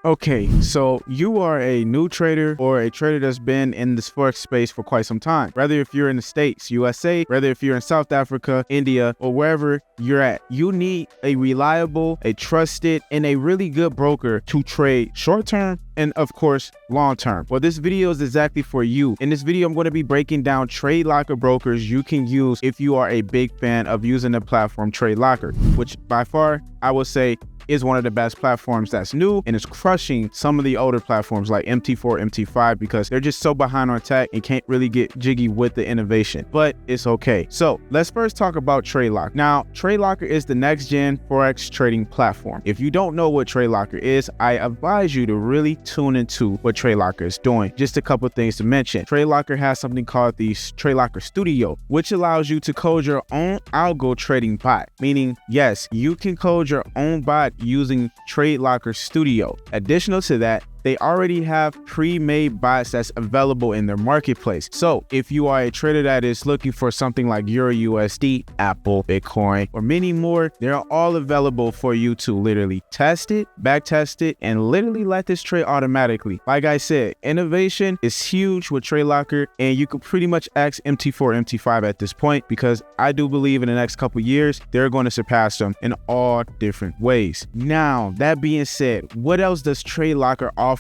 Okay, so you are a new trader or a trader that's been in this Forex space for quite some time. Whether if you're in the States, USA, whether if you're in South Africa, India, or wherever you're at, you need a reliable, a trusted, and a really good broker to trade short-term and of course long-term. Well, this video is exactly for you. In this video, I'm going to be breaking down Tradelocker brokers you can use if you are a big fan of using the platform Tradelocker, which by far I will say is one of the best platforms that's new and is crushing some of the older platforms like MT4, MT5 because they're just so behind on tech and can't really get jiggy with the innovation, but it's okay. So let's first talk about Tradelocker. Now, Tradelocker is the next gen Forex trading platform. If you don't know what Tradelocker is, I advise you to really tune into what Tradelocker is doing. Just a couple things to mention. Tradelocker has something called the Tradelocker Studio, which allows you to code your own algo trading bot, meaning yes, you can code your own bot using Tradelocker Studio. Additional to that, they already have pre-made bots that's available in their marketplace. So if you are a trader that is looking for something like Euro USD, Apple, Bitcoin, or many more, they're all available for you to literally test it, back test it, and literally let this trade automatically. Like I said, innovation is huge with Tradelocker, and you can pretty much ask MT4, MT5 at this point, because I do believe in the next couple years, they're going to surpass them in all different ways. Now, that being said, what else does Tradelocker offers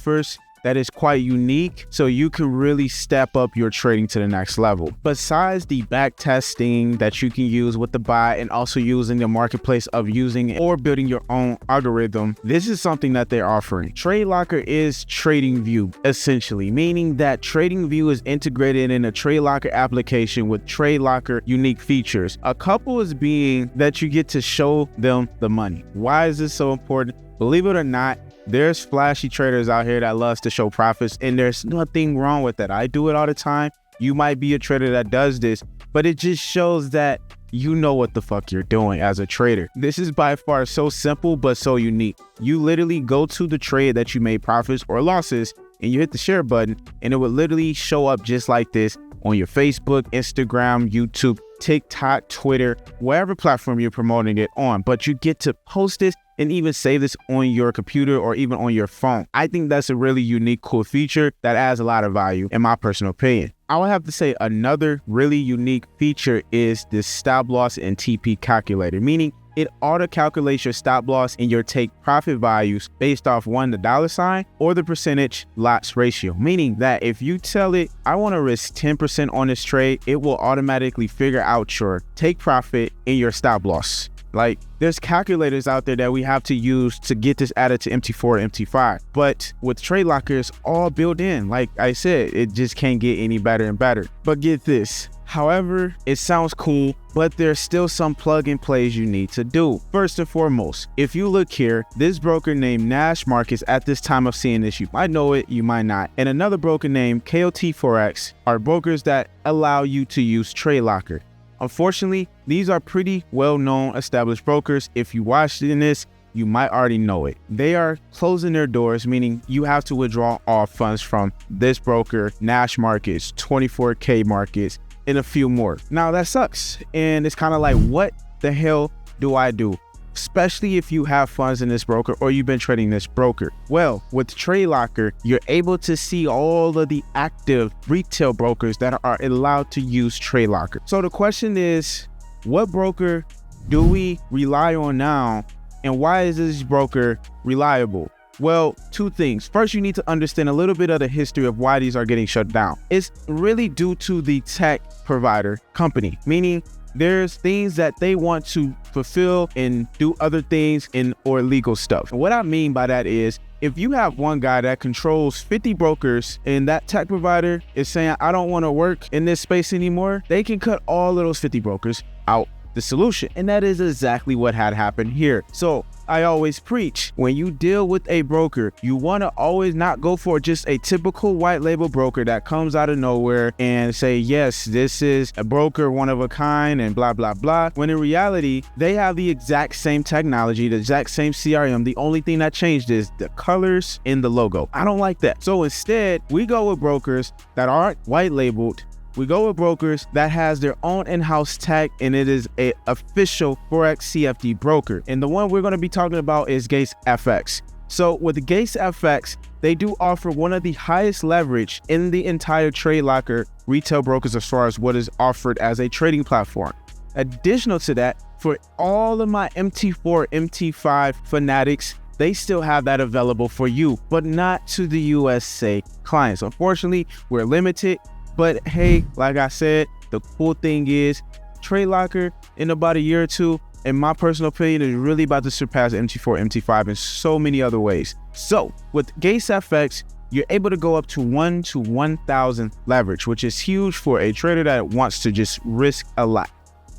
that is quite unique so you can really step up your trading to the next level? Besides the back testing that you can use with the bot and also using the marketplace of using or building your own algorithm, this is something that they're offering. Tradelocker is TradingView, essentially, meaning that TradingView is integrated in a Tradelocker application with Tradelocker unique features. A couple is being that you get to show them the money. Why is this so important? Believe it or not, there's flashy traders out here that loves to show profits, and there's nothing wrong with that. I do it all the time. You might be a trader that does this, but it just shows that you know what the fuck you're doing as a trader. This is by far so simple, but so unique. You literally go to the trade that you made profits or losses, and you hit the share button, and it would literally show up just like this on your Facebook, Instagram, YouTube, TikTok, Twitter, whatever platform you're promoting it on. But you get to post this and even save this on your computer or even on your phone. I think that's a really unique, cool feature that adds a lot of value in my personal opinion. I would have to say another really unique feature is this stop loss and TP calculator, meaning it auto calculates your stop loss and your take profit values based off one, the dollar sign, or the percentage lots ratio, meaning that if you tell it, I want to risk 10% on this trade, it will automatically figure out your take profit and your stop loss. Like, there's calculators out there that we have to use to get this added to MT4 and MT5. But with Tradelocker, it's all built in. Like I said, it just can't get any better and better. But get this. However, it sounds cool, but there's still some plug and plays you need to do. First and foremost, if you look here, this broker named Nash Markets at this time of seeing this, you might know it, you might not. And another broker named KOT Forex are brokers that allow you to use Tradelocker. Unfortunately, these are pretty well-known established brokers. If you watched in this, you might already know it. They are closing their doors, meaning you have to withdraw all funds from this broker, Nash Markets, 24K Markets, and a few more. Now that sucks. And it's kind of like, what the hell do I do? Especially if you have funds in this broker or you've been trading this broker. Well, with Tradelocker, you're able to see all of the active retail brokers that are allowed to use Tradelocker. So the question is, what broker do we rely on now, and why is this broker reliable? Well, two things. First, you need to understand a little bit of the history of why these are getting shut down. It's really due to the tech provider company, meaning there's things that they want to fulfill and do other things or legal stuff. And what I mean by that is, if you have one guy that controls 50 brokers and that tech provider is saying, I don't want to work in this space anymore, they can cut all of those 50 brokers out the solution. And that is exactly what had happened here. So I always preach, when you deal with a broker, you want to always not go for just a typical white label broker that comes out of nowhere and say, yes, this is a broker, one of a kind, and blah, blah, blah. When in reality, they have the exact same technology, the exact same CRM. The only thing that changed is the colors in the logo. I don't like that. So instead, we go with brokers that aren't white labeled. We go with brokers that has their own in-house tech, and it is a official Forex CFD broker. And the one we're going to be talking about is GatesFX. So with GatesFX, they do offer one of the highest leverage in the entire Tradelocker retail brokers as far as what is offered as a trading platform. Additional to that, for all of my MT4, MT5 fanatics, they still have that available for you, but not to the USA clients. Unfortunately, we're limited, but hey, like I said, the cool thing is Tradelocker in about a year or two, in my personal opinion, is really about to surpass MT4, MT5 in so many other ways. So with GatesFX, you're able to go up to 1 to 1,000 leverage, which is huge for a trader that wants to just risk a lot.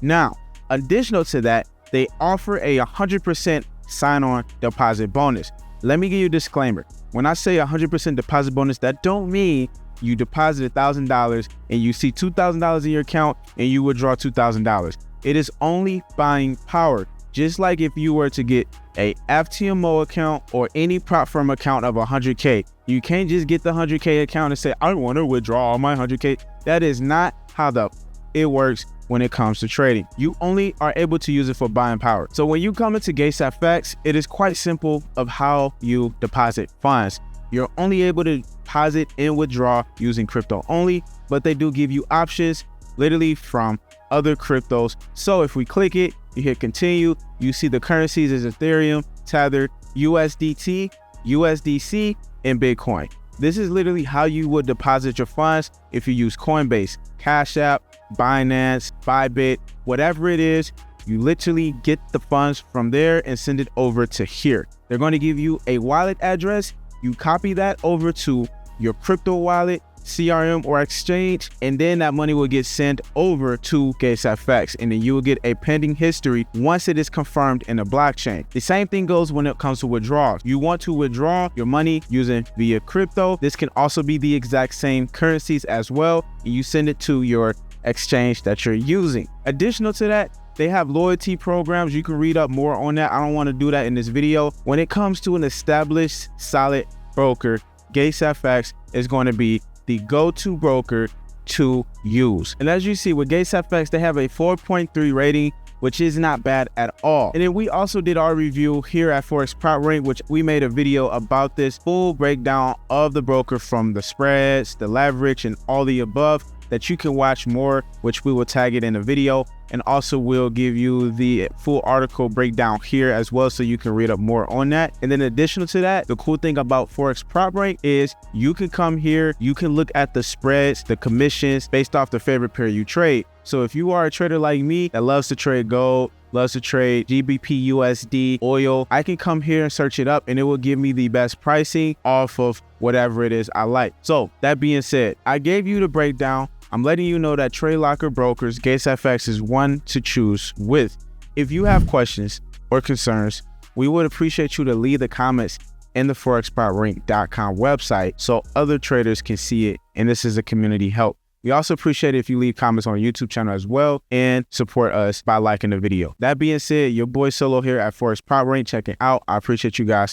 Now, additional to that, they offer a 100% sign-on deposit bonus. Let me give you a disclaimer. When I say 100% deposit bonus, that don't mean you deposit $1,000 and you see $2,000 in your account and you withdraw $2,000. It is only buying power. Just like if you were to get a FTMO account or any prop firm account of 100K, you can't just get the 100K account and say, I want to withdraw all my 100K. That is not how it works when it comes to trading. You only are able to use it for buying power. So when you come into GatesFX, it is quite simple of how you deposit funds. You're only able to deposit and withdraw using crypto only, but they do give you options literally from other cryptos. So if we click it, you hit continue, you see the currencies is Ethereum, Tether, USDT, USDC, and Bitcoin. This is literally how you would deposit your funds if you use Coinbase, Cash App, Binance, Bybit, whatever it is. You literally get the funds from there and send it over to here. They're going to give you a wallet address. You copy that over to your crypto wallet, CRM, or exchange, and then that money will get sent over to GatesFX, and then you will get a pending history once it is confirmed in the blockchain. The same thing goes when it comes to withdrawals. You want to withdraw your money using via crypto. This can also be the exact same currencies as well, and you send it to your exchange that you're using. Additional to that, they have loyalty programs. You can read up more on that. I don't want to do that in this video. When it comes to an established, solid broker, GatesFX is going to be the go-to broker to use. And as you see with GatesFX, they have a 4.3 rating, which is not bad at all. And then we also did our review here at forexproprank, which we made a video about this full breakdown of the broker from the spreads, the leverage, and all the above, that you can watch more, which we will tag it in the video. And also we'll give you the full article breakdown here as well, so you can read up more on that. And then additional to that, the cool thing about forexproprank is you can come here, you can look at the spreads, the commissions based off the favorite pair you trade. So if you are a trader like me that loves to trade gold, loves to trade GBP, USD, oil, I can come here and search it up and it will give me the best pricing off of whatever it is I like. So that being said, I gave you the breakdown. I'm letting you know that Tradelocker brokers, GatesFX is one to choose with. If you have questions or concerns, we would appreciate you to leave the comments in the forexproprank.com website so other traders can see it, and this is a community help. We also appreciate it if you leave comments on our YouTube channel as well and support us by liking the video. That being said, your boy Solo here at forexproprank checking out. I appreciate you guys.